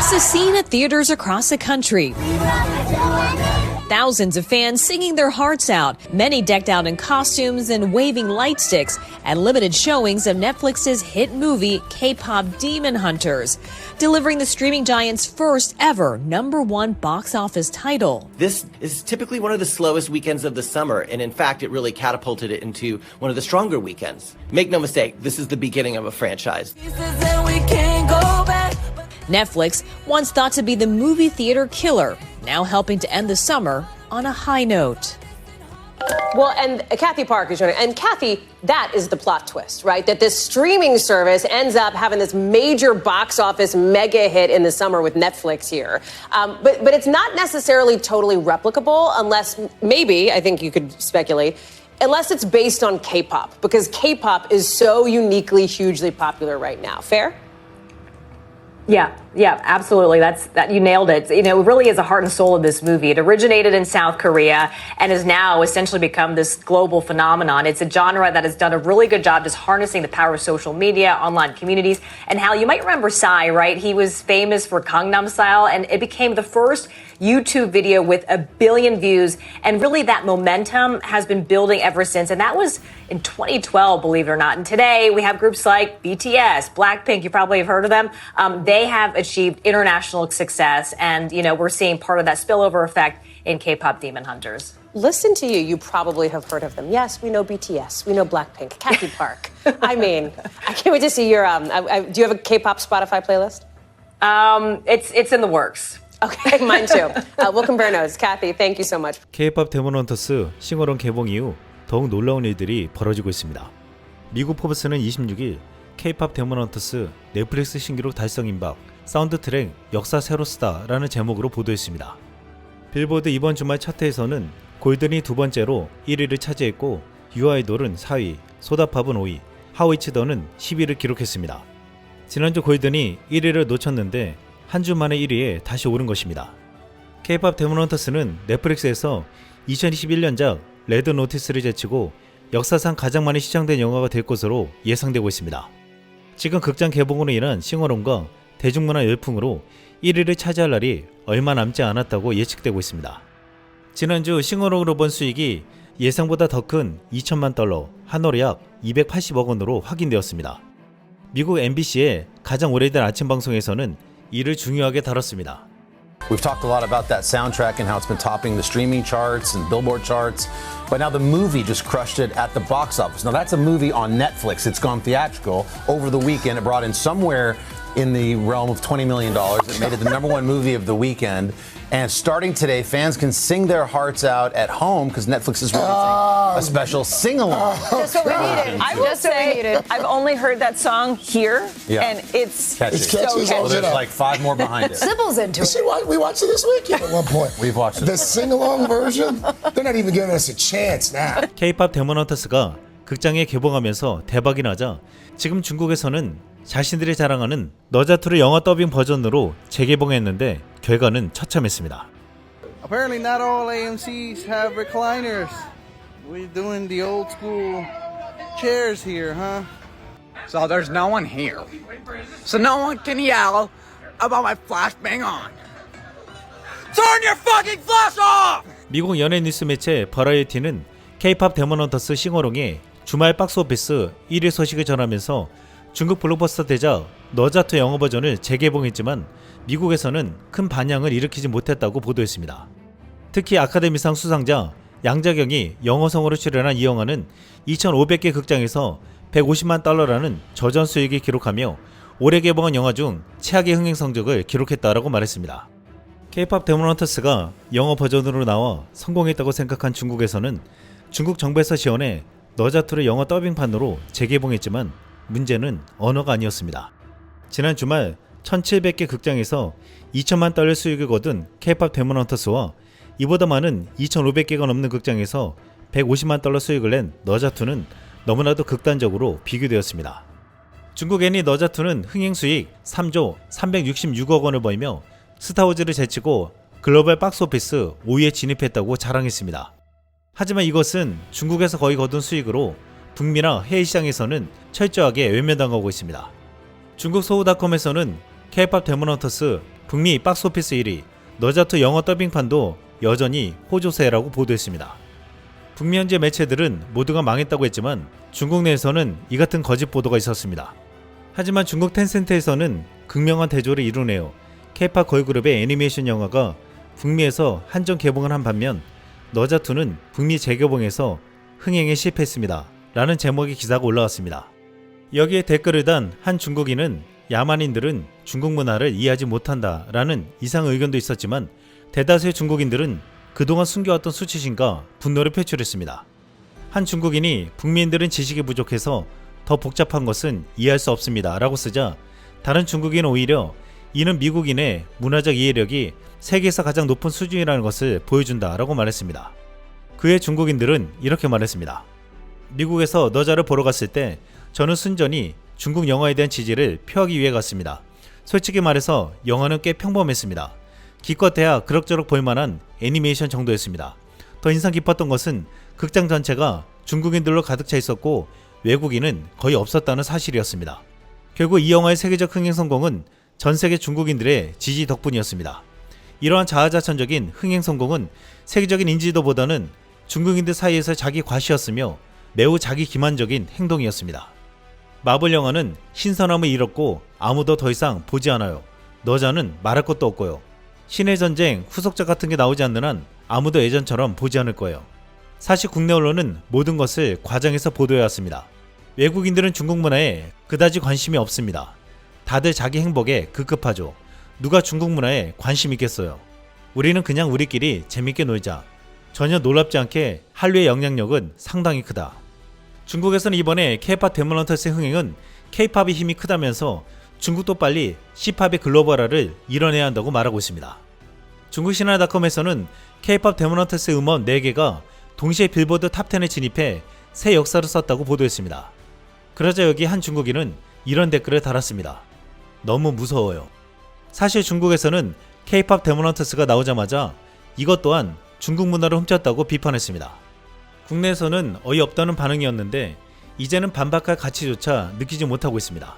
It's a scene at theaters across the country. Thousands of fans singing their hearts out, many decked out in costumes and waving light sticks at limited showings of Netflix's hit movie K-pop Demon Hunters, delivering the streaming giant's first ever #1 box office title. This is typically one of the slowest weekends of the summer, and in fact, it really catapulted it into one of the stronger weekends. Make no mistake, this is the beginning of a franchise. Netflix, once thought to be the movie theater killer, now helping to end the summer on a high note. Well, and Kathy Park is joining. And Kathy, that is the plot twist, right? That this streaming service ends up having this major box office mega hit in the summer with Netflix here. But it's not necessarily totally replicable unless, maybe, I think you could speculate, unless it's based on K-pop, because K-pop is so uniquely, hugely popular right now. Fair? Yeah, absolutely. That you nailed it. You know, it really is the heart and soul of this movie. It originated in South Korea and has now essentially become this global phenomenon. It's a genre that has done a really good job just harnessing the power of social media, online communities. And Hal, you might remember Psy, right? He was famous for Gangnam Style, and it became the first YouTube video with 1 billion views. And really that momentum has been building ever since. And that was in 2012, believe it or not. And today we have groups like BTS, Blackpink, you probably have heard of them. They have achieved international success. And, you know, we're seeing part of that spillover effect in K-pop Demon Hunters. Listen to you. You probably have heard of them. Yes, we know BTS. We know Blackpink. Kathy Park. I mean, I can't wait to see your, do you have a K-pop Spotify playlist? It's in the works. Okay, mine too. We'll compare notes. Kathy, thank you so much. K-pop 데몬 헌터스 싱어롱 개봉 이후 더욱 놀라운 일들이 벌어지고 있습니다. 미국 포브스는 26일 K-pop 데몬 헌터스 넷플릭스 신기록 달성 임박 사운드 트랙 역사 새로 쓰다라는 제목으로 보도했습니다. 빌보드 이번 주말 차트에서는 골든이 두 번째로 1위를 차지했고 유아이돌은 4위, 소다팝은 5위, 하우이치더는 10위를 기록했습니다. 지난주 골든이 1위를 놓쳤는데 한 주 만에 1위에 다시 오른 것입니다. K-pop 데몬 헌터스는 넷플릭스에서 2021년작 레드 노티스를 제치고 역사상 가장 많이 시청된 영화가 될 것으로 예상되고 있습니다. 지금 극장 개봉으로 인한 싱어롱과 대중문화 열풍으로 1위를 차지할 날이 얼마 남지 않았다고 예측되고 있습니다. 지난주 싱어롱으로 번 수익이 예상보다 더 큰 2천만 달러, 한화로 약 280억 원으로 확인되었습니다. 미국 MBC의 가장 오래된 아침 방송에서는 이를 중요하게 다뤘습니다. We've talked a lot about that soundtrack and how it's been topping the streaming charts and Billboard charts, but now the movie just crushed it at the box office. Now that's a movie on Netflix. It's gone theatrical over the weekend. It brought in somewhere in the realm of $20 million. It made it the #1 movie of the weekend. And starting today, fans can sing their hearts out at home because Netflix is releasing a special sing-along. That's what we needed. I will say, I've only heard that song here, and it's Catchy. so So catchy. there's like 5 more behind it. Sybil's into it. We watched it this weekend at one point. We've watched it. The sing-along version, they're not even giving us a chance now. K-pop 데몬 헌터스가 극장에 개봉하면서 대박이 나자 지금 중국에서는 자신들이 자랑하는 너자투를 영어 더빙 버전으로 재개봉했는데 결과는 처참했습니다. Apparently not all AMCs have recliners. We're doing the old school chairs here, huh? So there's no one here. So no one can yell about my flash being on. Turn your fucking flash off! 미국 연예 뉴스 매체 버라이어티는 K-pop 데몬 헌터스 싱어롱의 주말 박스오피스 1위 소식을 전하면서 중국 블록버스터 대작 너자투 영어 버전을 재개봉했지만 미국에서는 큰 반향을 일으키지 못했다고 보도했습니다. 특히 아카데미상 수상자 양자경이 영어성으로 출연한 이 영화는 2,500개 극장에서 150만 달러라는 저전 수익을 기록하며 올해 개봉한 영화 중 최악의 흥행 성적을 기록했다라고 말했습니다. K-pop 데몬 헌터스가 영어 버전으로 나와 성공했다고 생각한 중국에서는 중국 정부에서 지원해 너자투를 영어 더빙판으로 재개봉했지만 문제는 언어가 아니었습니다. 지난 주말 1,700개 극장에서 2천만 달러 수익을 거둔 K-pop 데몬 헌터스와 이보다 많은 2,500개가 넘는 극장에서 150만 달러 수익을 낸 너자투는 너무나도 극단적으로 비교되었습니다. 중국 애니 너자투는 흥행 수익 3조 366억 원을 벌며 스타워즈를 제치고 글로벌 박스오피스 5위에 진입했다고 자랑했습니다. 하지만 이것은 중국에서 거의 거둔 수익으로 북미나 해외 시장에서는 철저하게 외면당하고 있습니다. 중국 소우닷컴에서는 K-pop 데몬 헌터스 북미 박스오피스 1위, 너자투 영어 더빙판도 여전히 호조세라고 보도했습니다. 북미 현지 매체들은 모두가 망했다고 했지만 중국 내에서는 이 같은 거짓 보도가 있었습니다. 하지만 중국 텐센트에서는 극명한 대조를 이루네요. K-팝 걸그룹의 애니메이션 영화가 북미에서 한정 개봉을 한 반면 너자투는 북미 재개봉에서 흥행에 실패했습니다. 라는 제목의 기사가 올라왔습니다. 여기에 댓글을 단 한 중국인은 야만인들은 중국 문화를 이해하지 못한다 라는 이상 의견도 있었지만 대다수의 중국인들은 그동안 숨겨왔던 수치심과 분노를 표출했습니다. 한 중국인이 북미인들은 지식이 부족해서 더 복잡한 것은 이해할 수 없습니다 라고 쓰자 다른 중국인은 오히려 이는 미국인의 문화적 이해력이 세계에서 가장 높은 수준이라는 것을 보여준다 라고 말했습니다. 그의 중국인들은 이렇게 말했습니다. 미국에서 너자를 보러 갔을 때 저는 순전히 중국 영화에 대한 지지를 표하기 위해 갔습니다. 솔직히 말해서 영화는 꽤 평범했습니다. 기껏해야 그럭저럭 볼만한 애니메이션 정도였습니다. 더 인상 깊었던 것은 극장 전체가 중국인들로 가득 차 있었고 외국인은 거의 없었다는 사실이었습니다. 결국 이 영화의 세계적 흥행 성공은 전 세계 중국인들의 지지 덕분이었습니다. 이러한 자아자찬적인 흥행 성공은 세계적인 인지도보다는 중국인들 사이에서 자기 과시였으며 매우 자기 기만적인 행동이었습니다. 마블 영화는 신선함을 잃었고 아무도 더 이상 보지 않아요. 너자는 말할 것도 없고요. 신의 전쟁 후속작 같은 게 나오지 않는 한 아무도 예전처럼 보지 않을 거예요. 사실 국내 언론은 모든 것을 과장해서 보도해왔습니다. 외국인들은 중국 문화에 그다지 관심이 없습니다. 다들 자기 행복에 급급하죠. 누가 중국 문화에 관심 있겠어요. 우리는 그냥 우리끼리 재밌게 놀자. 전혀 놀랍지 않게 한류의 영향력은 상당히 크다. 중국에서는 이번에 K-팝 데몬헌터스의 흥행은 K-팝의 힘이 크다면서 중국도 빨리 C-팝의 글로벌화를 이뤄내야 한다고 말하고 있습니다. 중국 신화닷컴에서는 K-팝 데몬헌터스의 음원 4개가 동시에 빌보드 탑10에 진입해 새 역사를 썼다고 보도했습니다. 그러자 여기 한 중국인은 이런 댓글을 달았습니다. 너무 무서워요. 사실 중국에서는 K-팝 데몬헌터스가 나오자마자 이것 또한 중국 문화를 훔쳤다고 비판했습니다. 국내에서는 어이없다는 반응이었는데 이제는 반박할 가치조차 느끼지 못하고 있습니다.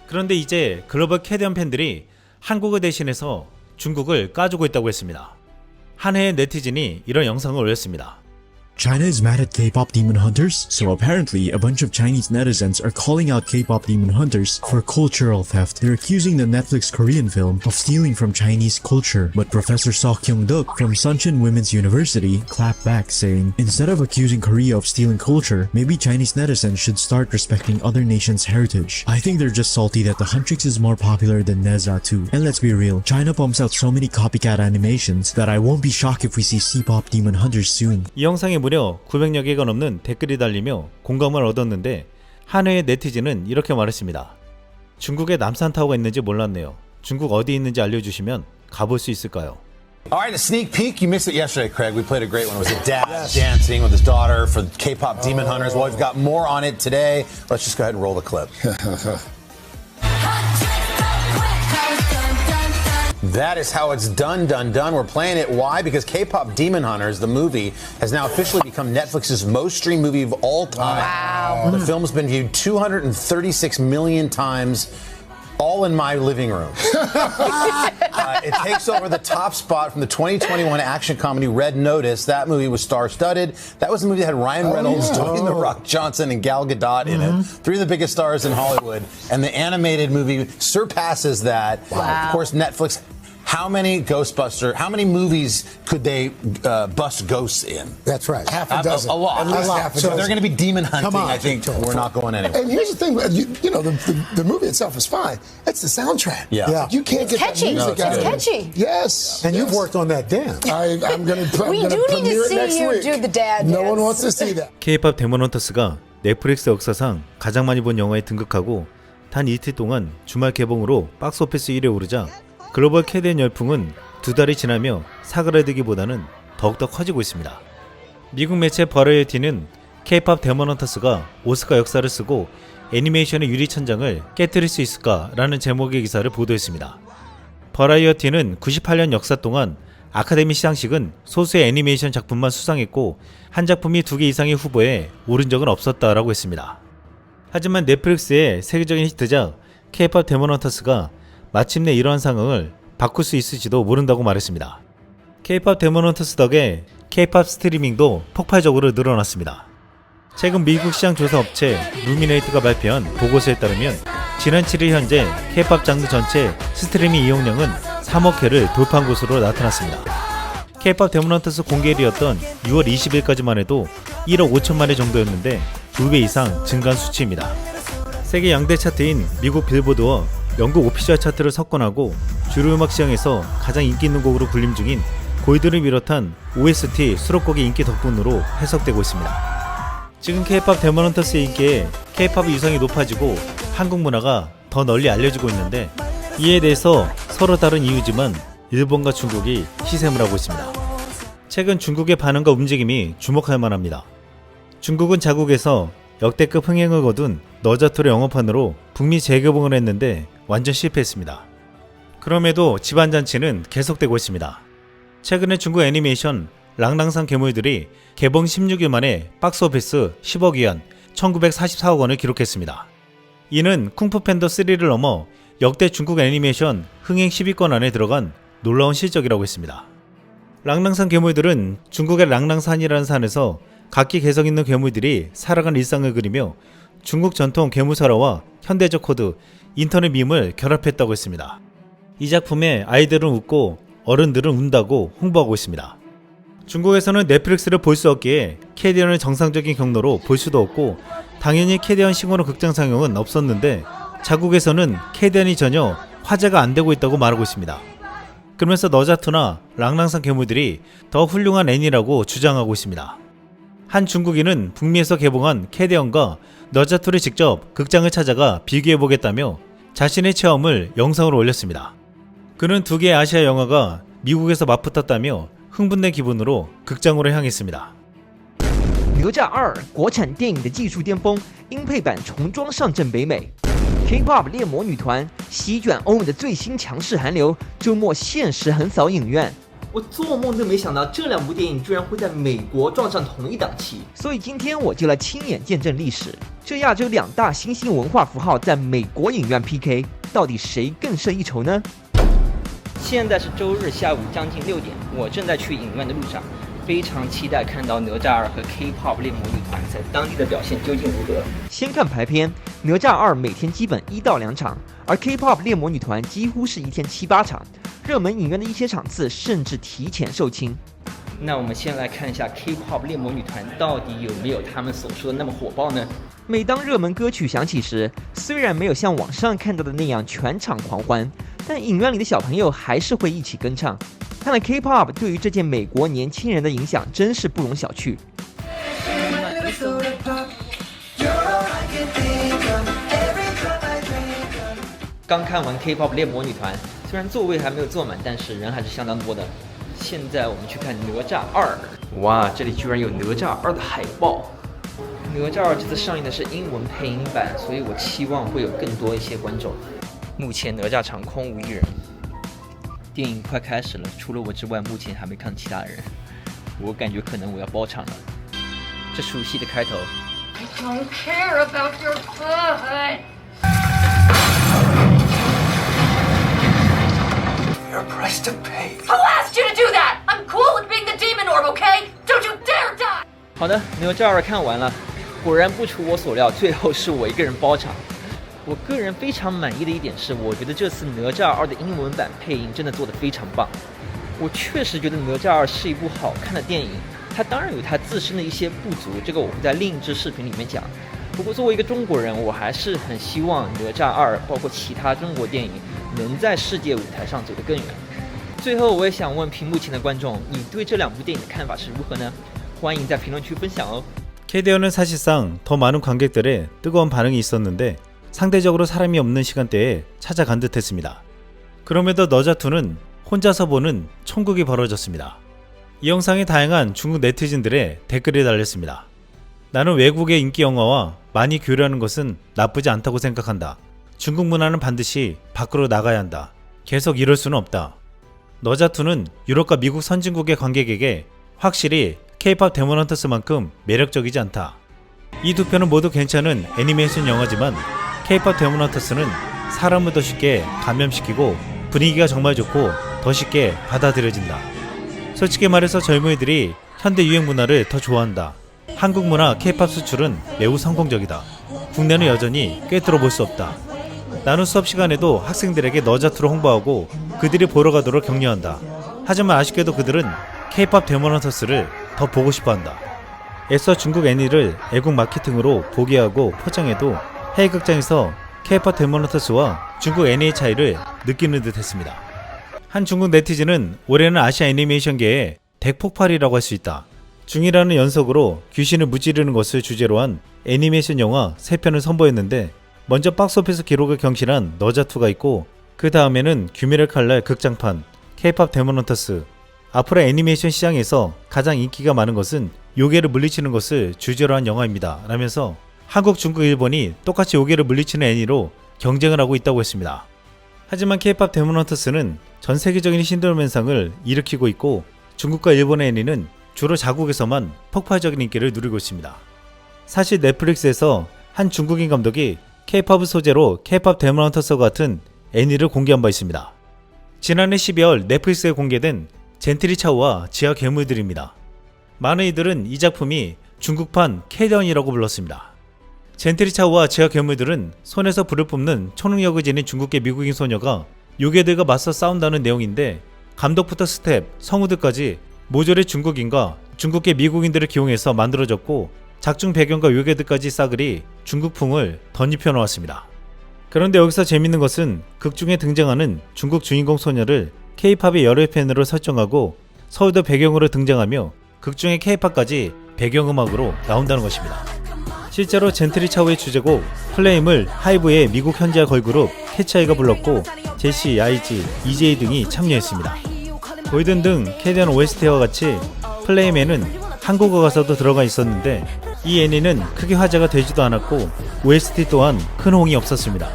그런데 이제 글로벌 캐디언 팬들이 한국을 대신해서 중국을 까주고 있다고 했습니다. 한 해의 네티즌이 이런 영상을 올렸습니다. China is mad at K-pop demon hunters, so apparently a bunch of Chinese netizens are calling out K-pop demon hunters for cultural theft. They're accusing the Netflix Korean film of stealing from Chinese culture, but Professor Seok Kyung-duk from Suncheon Women's University clapped back, saying, instead of accusing Korea of stealing culture, maybe Chinese netizens should start respecting other nations' heritage. I think they're just salty that the Huntrix is more popular than Neza too. And let's be real, China pumps out so many copycat animations that I won't be shocked if we see C-pop demon hunters soon. 이 영상에 무려 900여 개가 넘는 댓글이 달리며 공감을 얻었는데 한 해의 네티즌은 이렇게 말했습니다. 중국에 남산타워가 있는지 몰랐네요. 중국 어디 있는지 알려주시면 가볼 수 있을까요? All right, a sneak peek. You missed it yesterday, Craig. We played a great one. It was a dad dancing with his daughter for K-pop Demon Hunters. Well, we've got more on it today. Let's just go ahead and roll the clip. That is how it's done. We're playing it. Why? Because K-pop Demon Hunters, the movie, has now officially become Netflix's most streamed movie of all time. Wow. The film's been viewed 236 million times, all in my living room. It takes over the top spot from the 2021 action comedy Red Notice. That movie was star-studded. That was the movie that had Ryan Reynolds, Dwayne The Rock Johnson, and Gal Gadot in it. 3 of the biggest stars in Hollywood. And the animated movie surpasses that. Wow. Of course, Netflix. How many movies could they bust ghosts in? That's right. Half a dozen. A lot. At least half a so dozen. they're going to be demon hunting. Come on, I think we're not going anywhere. And here's the thing, you know, the movie itself is fine. It's the soundtrack. Yeah. You can't get catchy. that music out of it. It's catchy. Yes. And you've worked on that dance. I'm going to We do need to see you do the dad No one dance. wants to see that. K-팝 데몬헌터스가 넷플릭스 역사상 가장 많이 본 영화에 등극하고 단 이틀 동안 주말 개봉으로 박스오피스 1위에 오르자 글로벌 캐디언 열풍은 2달이 지나며 사그라들기보다는 더욱더 커지고 있습니다. 미국 매체 버라이어티는 K-팝 데몬헌터스가 오스카 역사를 쓰고 애니메이션의 유리천장을 깨뜨릴 수 있을까라는 제목의 기사를 보도했습니다. 버라이어티는 98년 역사 동안 아카데미 시상식은 소수의 애니메이션 작품만 수상했고 한 작품이 2개 이상의 후보에 오른 적은 없었다라고 했습니다. 하지만 넷플릭스의 세계적인 히트작 K-팝 데몬헌터스가 마침내 이러한 상황을 바꿀 수 있을지도 모른다고 말했습니다. K-POP 데몬헌터스 덕에 K-POP 스트리밍도 폭발적으로 늘어났습니다. 최근 미국 시장 조사 업체 루미네이트가 발표한 보고서에 따르면 지난 7일 현재 K-POP 장르 전체 스트리밍 이용량은 3억 회를 돌파한 것으로 나타났습니다. K-POP 데몬헌터스 공개일이었던 6월 20일까지만 해도 1억 5천만 회 정도였는데 2배 이상 증가한 수치입니다. 세계 양대 차트인 미국 빌보드와 영국 오피셜 차트를 석권하고 주류 음악 시장에서 가장 인기 있는 곡으로 군림 중인 골드를 비롯한 OST 수록곡의 인기 덕분으로 해석되고 있습니다. 지금 K-POP 데몬헌터스의 인기에 K-POP의 유상이 높아지고 한국 문화가 더 널리 알려지고 있는데 이에 대해서 서로 다른 이유지만 일본과 중국이 시샘을 하고 있습니다. 최근 중국의 반응과 움직임이 주목할 만합니다. 중국은 자국에서 역대급 흥행을 거둔 너자토의 영어판으로 북미 재개봉을 했는데 완전 실패했습니다. 그럼에도 집안잔치는 계속되고 있습니다. 최근에 중국 애니메이션 랑랑상 괴물들이 개봉 16일 만에 박스오피스 10억 위안 1944억 원을 기록했습니다. 이는 쿵푸 팬더 3를 넘어 역대 중국 애니메이션 흥행 10위권 안에 들어간 놀라운 실적이라고 했습니다. 랑랑산 괴물들은 중국의 랑랑산이라는 산에서 각기 개성 있는 괴물들이 살아간 일상을 그리며 중국 전통 괴물설화와 현대적 코드, 인터넷 밈을 결합했다고 했습니다. 이 작품에 아이들은 웃고 어른들은 운다고 홍보하고 있습니다. 중국에서는 넷플릭스를 볼 수 없기에 캐디언을 정상적인 경로로 볼 수도 없고 당연히 캐디언 싱어로 극장 상영은 없었는데 자국에서는 캐디언이 전혀 화제가 안 되고 있다고 말하고 있습니다. 그러면서 너자투나 랑랑산 괴물들이 더 훌륭한 애니라고 주장하고 있습니다. 한 중국인은 북미에서 개봉한 캐디언과 너자투를 직접 극장을 찾아가 비교해보겠다며 자신의 체험을 영상으로 올렸습니다. 그는 두 개의 아시아 영화가 미국에서 맞붙었다며 흥분된 기분으로 극장으로 향했습니다. 哪吒2国产电影的技术巅峰，英配版重装上阵北美。K-pop 猎魔女团席卷欧美的最新强势韩流，周末限时横扫影院。我做梦都没想到这两部电影居然会在美国撞上同一档期，所以今天我就来亲眼见证历史。这亚洲两大新兴文化符号在美国影院 PK， 到底谁更胜一筹呢？现在是周日下午将近6点，我正在去影院的路上。 非常期待看到哪吒2和 K-pop 猎魔女团在当地的表现究竟如何。先看排片，哪吒2每天基本1到2场，而 K-pop 猎魔女团几乎是1天7、8场，热门影院的一些场次甚至提前售罄。那我们先来看一下 K-pop 猎魔女团到底有没有他们所说的那么火爆呢？每当热门歌曲响起时，虽然没有像网上看到的那样全场狂欢，但影院里的小朋友还是会一起跟唱。 看来 K-pop 对于这届美国年轻人的影响真是不容小觑。刚看完 K-pop 猎魔女团，虽然座位还没有坐满，但是人还是相当多的。现在我们去看哪吒2，哇，这里居然有哪吒2的海报。哪吒2这次上映的是英文配音版，所以我期望会有更多一些观众。目前哪吒场空无一人。 电影快开始了，除了我之外，目前还没看其他人。我感觉可能我要包场了。这出戏的开头。I don't care about your food. Your price to pay. Who asked you to do that? I'm cool with being the demon orb, okay? Don't you dare die! 好的，哪吒2看完了，果然不出我所料，最后是我一个人包场。 我个人非常满意的一点是，我觉得这次哪吒2的英文版配音真的做得非常棒。我确实觉得哪吒2是一部好看的电影，它当然有它自身的一些不足，这个我会在另一支视频里面讲。不过作为一个中国人，我还是很希望哪吒2包括其他中国电影能在世界舞台上走得更远。最后，我也想问屏幕前的观众，你对这两部电影的看法是如何呢？欢迎在评论区分享哦。 캐디언은 사실상 더 많은 관객들의 뜨거운 반응이 있었는데 상대적으로 사람이 없는 시간대에 찾아간 듯 했습니다. 그럼에도 너자투는 혼자서 보는 천국이 벌어졌습니다. 이 영상에 다양한 중국 네티즌들의 댓글이 달렸습니다. 나는 외국의 인기 영화와 많이 교류하는 것은 나쁘지 않다고 생각한다. 중국 문화는 반드시 밖으로 나가야 한다. 계속 이럴 수는 없다. 너자투는 유럽과 미국 선진국의 관객에게 확실히 K-POP 데몬헌터스만큼 매력적이지 않다. 이 두 편은 모두 괜찮은 애니메이션 영화지만 K-POP 데몬헌터스는 사람을 더 쉽게 감염시키고 분위기가 정말 좋고 더 쉽게 받아들여진다. 솔직히 말해서 젊은이들이 현대 유행 문화를 더 좋아한다. 한국 문화 K-팝 수출은 매우 성공적이다. 국내는 여전히 꿰뚫어 볼 수 없다. 나는 수업 시간에도 학생들에게 너자투를 홍보하고 그들이 보러 가도록 격려한다. 하지만 아쉽게도 그들은 K-팝 데모넌터스를 더 보고 싶어한다. 애써 중국 애니를 애국 마케팅으로 보게 하고 포장해도 해외 극장에서 K-팝 데모넌터스와 중국 애니의 차이를 느끼는 듯 했습니다. 한 중국 네티즌은 올해는 아시아 애니메이션계의 대폭발이라고 할 수 있다. 중이라는 연속으로 귀신을 무찌르는 것을 주제로 한 애니메이션 영화 3편을 선보였는데 먼저 박스오피스 기록을 경신한 너자투가 있고 그 다음에는 귀멸의 칼날 극장판 K-팝 데모넌터스. 앞으로 애니메이션 시장에서 가장 인기가 많은 것은 요괴를 물리치는 것을 주제로 한 영화입니다 라면서 한국, 중국, 일본이 똑같이 요괴를 물리치는 애니로 경쟁을 하고 있다고 했습니다. 하지만 K-팝 데모넌터스는 전 세계적인 신드롬 현상을 일으키고 있고 중국과 일본의 애니는 주로 자국에서만 폭발적인 인기를 누리고 있습니다. 사실 넷플릭스에서 한 중국인 감독이 K-팝을 소재로 K-팝 데모넌터스와 같은 애니를 공개한 바 있습니다. 지난해 12월 넷플릭스에 공개된 젠트리 차오와 지하 괴물들입니다. 많은 이들은 이 작품이 중국판 K-던이라고 불렀습니다. 젠트리 차오와 지하 괴물들은 손에서 불을 뿜는 초능력을 지닌 중국계 미국인 소녀가 요괴들과 맞서 싸운다는 내용인데 감독부터 스텝, 성우들까지 모조리 중국인과 중국계 미국인들을 기용해서 만들어졌고 작중 배경과 요괴들까지 싸그리 중국풍을 덧입혀 놓았습니다. 그런데 여기서 재밌는 것은 극 중에 등장하는 중국 주인공 소녀를 K-팝의 열혈 팬으로 설정하고 서울도 배경으로 등장하며 극 중의 K-팝까지 배경음악으로 나온다는 것입니다. 실제로 젠트리 차오의 주제곡 플레임을 하이브의 미국 현지화 걸그룹 캐치아이가 불렀고 제시, 야이지, EJ 등이 참여했습니다. 골든 등 K-던 OST와 같이 플레임에는 한국어 가사도 들어가 있었는데 이 애니는 크게 화제가 되지도 않았고 OST 또한 큰 호응이 없었습니다.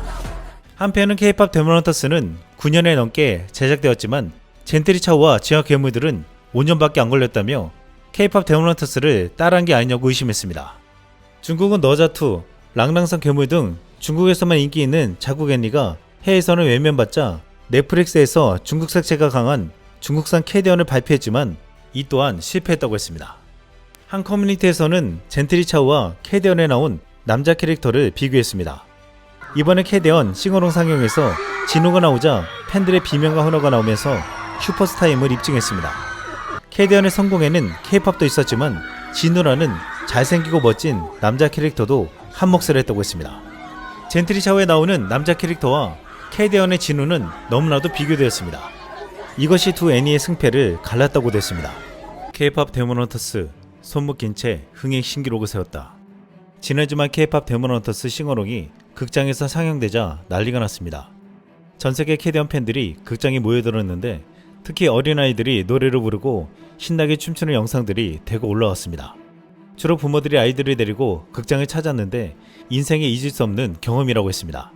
한편은 K-팝 데모넌터스는 9년에 넘게 제작되었지만 젠트리 차오와 지하 괴물들은 5년밖에 안 걸렸다며 K-팝 데모넌터스를 따라한 게 아니냐고 의심했습니다. 중국은 너자투, 랑랑성 괴물 등 중국에서만 인기 있는 자국 애니가 해외에서는 외면받자 넷플릭스에서 중국 색채가 강한 중국산 K-던을 발표했지만 이 또한 실패했다고 했습니다. 한 커뮤니티에서는 젠트리 차오와 K-던에 나온 남자 캐릭터를 비교했습니다. 이번에 K-던 싱어롱 상영에서 진우가 나오자 팬들의 비명과 환호가 나오면서 슈퍼스타임을 입증했습니다. K-던의 성공에는 K-팝도 있었지만 진우라는 잘생기고 멋진 남자 캐릭터도 한몫을 했다고 했습니다. 젠트리 차오에 나오는 남자 캐릭터와 K-던의 진우는 너무나도 비교되었습니다. 이것이 두 애니의 승패를 갈랐다고 됐습니다. K-팝 데모넌터스 손목 긴 채 흥행 신기록을 세웠다. 지난 주말 K-팝 데모넌터스 싱어롱이 극장에서 상영되자 난리가 났습니다. 전세계 K-던 팬들이 극장에 모여들었는데 특히 어린아이들이 노래를 부르고 신나게 춤추는 영상들이 대거 올라왔습니다. 주로 부모들이 아이들을 데리고 극장을 찾았는데 인생에 잊을 수 없는 경험이라고 했습니다.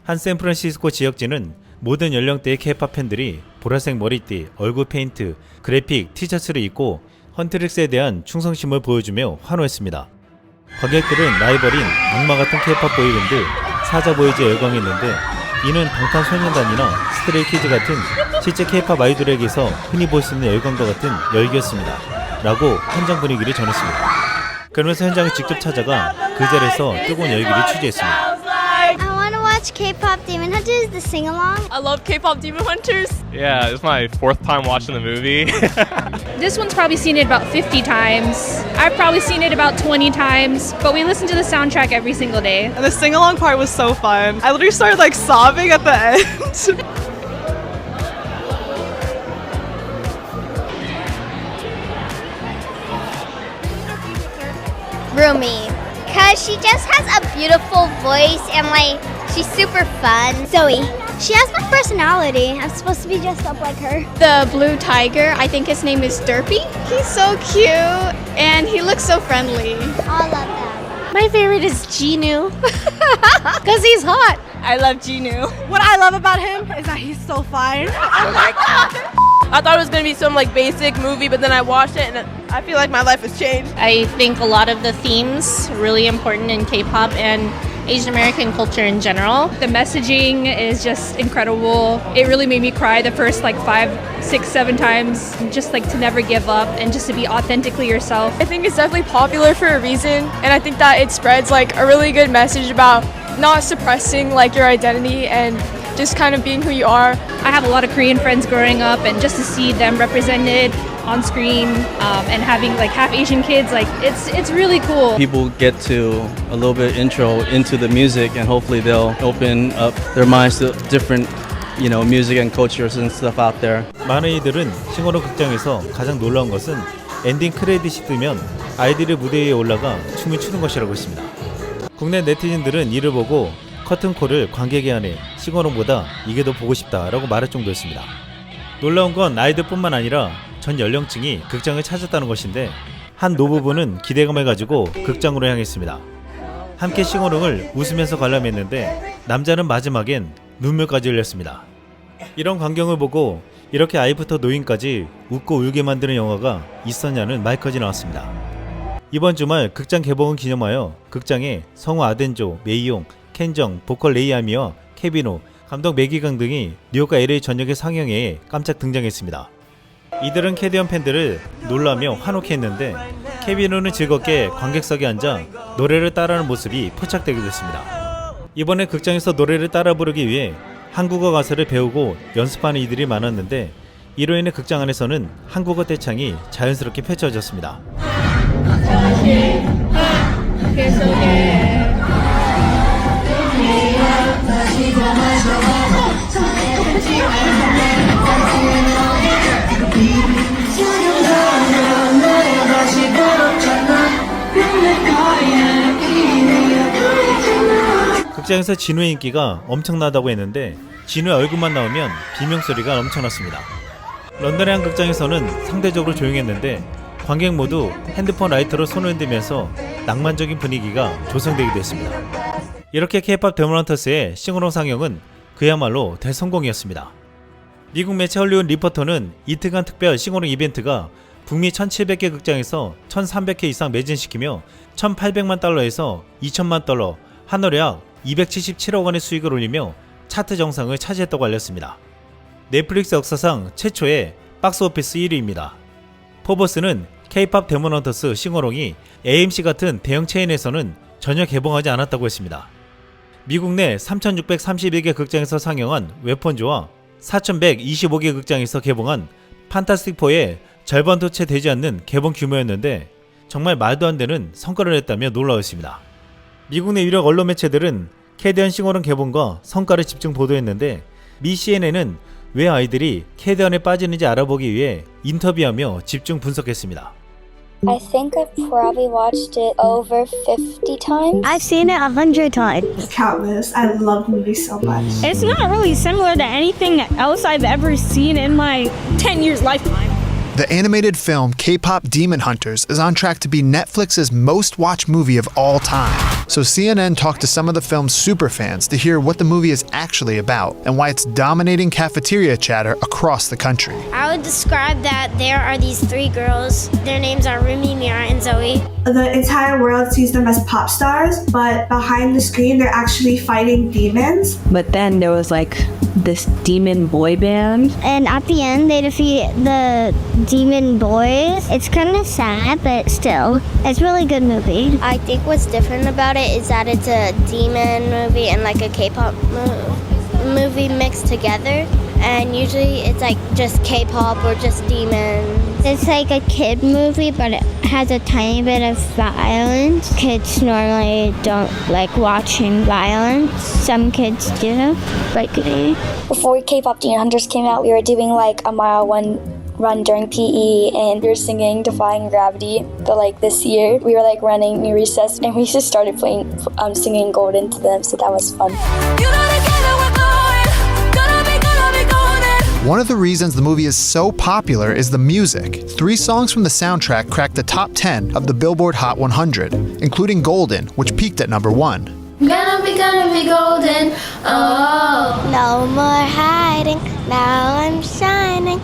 한 샌프란시스코 지역지는 모든 연령대의 K-팝 팬들이 보라색 머리띠, 얼굴 페인트, 그래픽, 티셔츠를 입고 헌트릭스에 대한 충성심을 보여주며 환호했습니다. 관객들은 라이벌인 악마 같은 K-팝 보이밴드 사자보이즈에 열광했는데 이는 방탄소년단이나 스트레이키즈 같은 실제 K-팝 아이돌에게서 흔히 볼 수 있는 열광과 같은 열기였습니다. 라고 현장 분위기를 전했습니다. 그러면서 현장을 직접 찾아가 그 자리에서 뜨거운 열기를 취재했습니다. I want to watch K-pop Demon Hunters, the sing-along. I love K-pop Demon Hunters. Yeah, it's my 4th time watching the movie. This one's probably seen it about 50 times. I've probably seen it about 20 times, but we listen to the soundtrack every single day. And the sing-along part was so fun. I literally started like sobbing at the end. Rumi, because she just has a beautiful voice and like she's super fun. Zoe, she has my personality. I'm supposed to be dressed up like her. The blue tiger, I think his name is Derpy. He's so cute and he looks so friendly. I love that. My favorite is Genu because he's hot. I love Genu. What I love about him is that he's so fine. Oh my god. I thought it was going to be some like basic movie, but then I watched it and I feel like my life has changed. I think a lot of the themes really important in K-pop and Asian American culture in general. The messaging is just incredible. It really made me cry the first like 5, 6, 7 times. Just like to never give up and just to be authentically yourself. I think it's definitely popular for a reason, and I think that it spreads like a really good message about not suppressing like your identity and just kind of being who you are. I have a lot of Korean friends growing up, and just to see them represented on screen and having like half Asian kids, like it's really cool. People get to a little bit intro into the music, and hopefully they'll open up their minds to different, music and cultures and stuff out there. 많은 이들은 싱어롱 극장에서 가장 놀라운 것은 엔딩 크레딧이 뜨면 아이들이 무대 위에 올라가 춤을 추는 것이라고 했습니다. 국내 네티즌들은 이를 보고 커튼콜을 관객의 안에 싱어롱보다 이게 더 보고 싶다라고 말할 정도였습니다. 놀라운 건 아이들뿐만 아니라 전 연령층이 극장을 찾았다는 것인데 한 노부부는 기대감을 가지고 극장으로 향했습니다. 함께 싱어롱을 웃으면서 관람했는데 남자는 마지막엔 눈물까지 흘렸습니다. 이런 광경을 보고 이렇게 아이부터 노인까지 웃고 울게 만드는 영화가 있었냐는 말까지 나왔습니다. 이번 주말 극장 개봉을 기념하여 극장에 성우 아덴조, 메이용, 켄정, 보컬 레이아미와 케비노, 감독 매기강 등이 뉴욕과 LA 전역의 상영회에 깜짝 등장했습니다. 이들은 캐디언 팬들을 놀라며 환호케 했는데 케비노는 즐겁게 관객석에 앉아 노래를 따라하는 모습이 포착되게 됐습니다. 이번에 극장에서 노래를 따라 부르기 위해 한국어 가사를 배우고 연습하는 이들이 많았는데 이로 인해 극장 안에서는 한국어 떼창이 자연스럽게 펼쳐졌습니다. 극장에서 진우의 인기가 엄청나다고 했는데 진우의 얼굴만 나오면 비명소리가 넘쳐났습니다. 런던의 한 극장에서는 상대적으로 조용했는데 관객 모두 핸드폰 라이터로 손을 흔들면서 낭만적인 분위기가 조성되기도 했습니다. 이렇게 K-pop 데몬 헌터스의 싱어롱 상영은 그야말로 대성공이었습니다. 미국 매체 헐리우드 리포터는 이틀간 특별 싱어롱 이벤트가 북미 1700개 극장에서 1300회 이상 매진시키며 1800만 달러에서 2000만 달러, 한화로 약 277억 원의 수익을 올리며 차트 정상을 차지했다고 알렸습니다. 넷플릭스 역사상 최초의 박스오피스 1위입니다. 포버스는 K-pop 데몬 헌터스 싱어롱이 AMC 같은 대형 체인에서는 전혀 개봉하지 않았다고 했습니다. 미국 내 3631개 극장에서 상영한 웨펀즈와 4125개 극장에서 개봉한 판타스틱4의 절반도 채 되지 않는 개봉 규모였는데 정말 말도 안 되는 성과를 냈다며 놀라웠습니다. 미국 내 유력 언론 매체들은 캐디언 싱어롱 개봉과 성과를 집중 보도했는데 미 CNN은 왜 아이들이 캐디언에 빠지는지 알아보기 위해 인터뷰하며 집중 분석했습니다. I think I've probably watched it over 50 times. I've seen it 100 times. Countless. I love movies so much. It's not really similar to anything else I've ever seen in my 10 years lifetime. The animated film K-pop Demon Hunters is on track to be Netflix's most watched movie of all time. So CNN talked to some of the film's superfans to hear what the movie is actually about and why it's dominating cafeteria chatter across the country. I would describe that there are these 3 girls. Their names are Rumi, Mira, and Zoe. the entire world sees them as pop stars, but behind the screen, they're actually fighting demons. But then there was like this demon boy band. And at the end, they defeat the demon boys. It's kind of sad, but still, it's a really good movie. I think what's different about it is that it's a demon movie and like a K-pop movie mixed together. And usually it's like just K-pop or just demons. It's like a kid movie, but it has a tiny bit of violence. Kids normally don't like watching violence. Some kids do, like me. Before K-pop Demon Hunters came out, we were doing like a mile run during PE, and we were singing Defying Gravity. But like this year, we were like running in recess, and we just started playing, singing Golden to them, so that was fun. One of the reasons the movie is so popular is the music. 3 songs from the soundtrack cracked the top 10 of the Billboard Hot 100, including Golden, which peaked at number 1. Gonna be golden. Oh, no more hiding. Now I'm shining.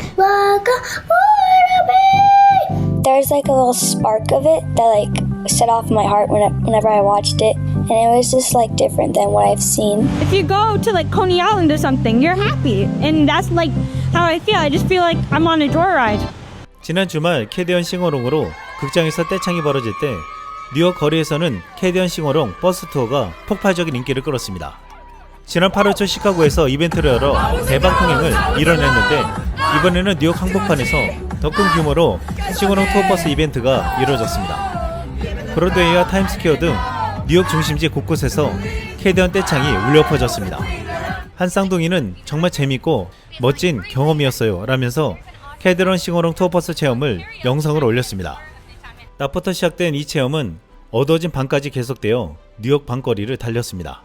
There's like a little spark of it that like set off my heart whenever I watched it, and it was just like different than what I've seen. If you go to like Coney Island or something, you're happy, and that's like how I feel. I just feel like I'm on a joyride. 지난 주말 캐디언 싱어롱으로 극장에서 떼창이 벌어질 때 뉴욕 거리에서는 캐디언 싱어롱 버스 투어가 폭발적인 인기를 끌었습니다. 지난 8월 초 시카고에서 이벤트를 열어 대박 흥행을 이뤄냈는데 이번에는 뉴욕 한복판에서 더 큰 규모로 싱어롱 투어 버스 이벤트가 이루어졌습니다. 브로드웨이와 타임스퀘어 등 뉴욕 중심지 곳곳에서 캐디언 떼창이 울려 퍼졌습니다. 한 쌍둥이는 정말 재밌고 멋진 경험이었어요 라면서 캐디언 싱어롱 투어 버스 체험을 영상으로 올렸습니다. 낮부터 시작된 이 체험은 어두워진 밤까지 계속되어 뉴욕 밤거리를 달렸습니다.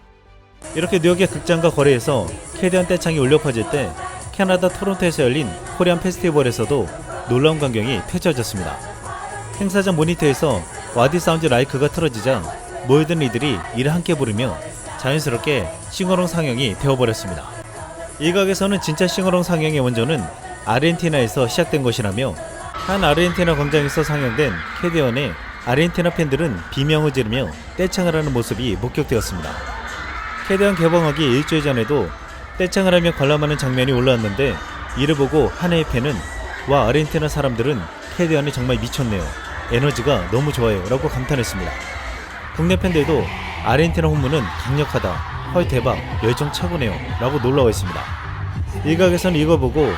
이렇게 뉴욕의 극장과 거리에서 캐디언 떼창이 울려 퍼질 때 캐나다 토론토에서 열린 코리안 페스티벌에서도 놀라운 광경이 펼쳐졌습니다. 행사장 모니터에서 와디 사운드 라이크가 틀어지자 모여든 이들이 이를 함께 부르며 자연스럽게 싱어롱 상영이 되어버렸습니다. 일각에서는 진짜 싱어롱 상영의 원조는 아르헨티나에서 시작된 것이라며 한 아르헨티나 광장에서 상영된 캐디언의 아르헨티나 팬들은 비명을 지르며 떼창을 하는 모습이 목격되었습니다. 캐디언 개봉하기 일주일 전에도 떼창을 하며 관람하는 장면이 올라왔는데 이를 보고 한 해의 팬은 와 아르헨티나 사람들은 캐디언이 정말 미쳤네요. 에너지가 너무 좋아요 라고 감탄했습니다. 국내 팬들도 아르헨티나 홍무는 강력하다. 헐 대박 열정 최고네요 라고 놀라워했습니다. 일각에서는 이걸 보고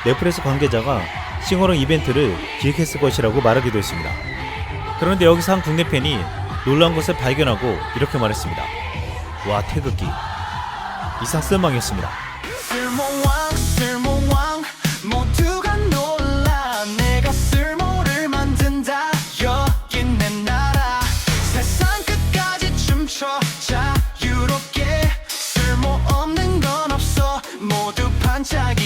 넷플릭스 관계자가 싱어롱 이벤트를 기획했을 것이라고 말하기도 했습니다. 그런데 여기서 한 국내 팬이 놀라운 것을 발견하고 이렇게 말했습니다. 와 태극기 이상 쓸망이었습니다. 쓸모왕 모두가 놀라 내가 쓸모를 만든다 여긴 내 나라 세상 끝까지 춤춰 자유롭게 쓸모없는 건 없어 모두 반짝이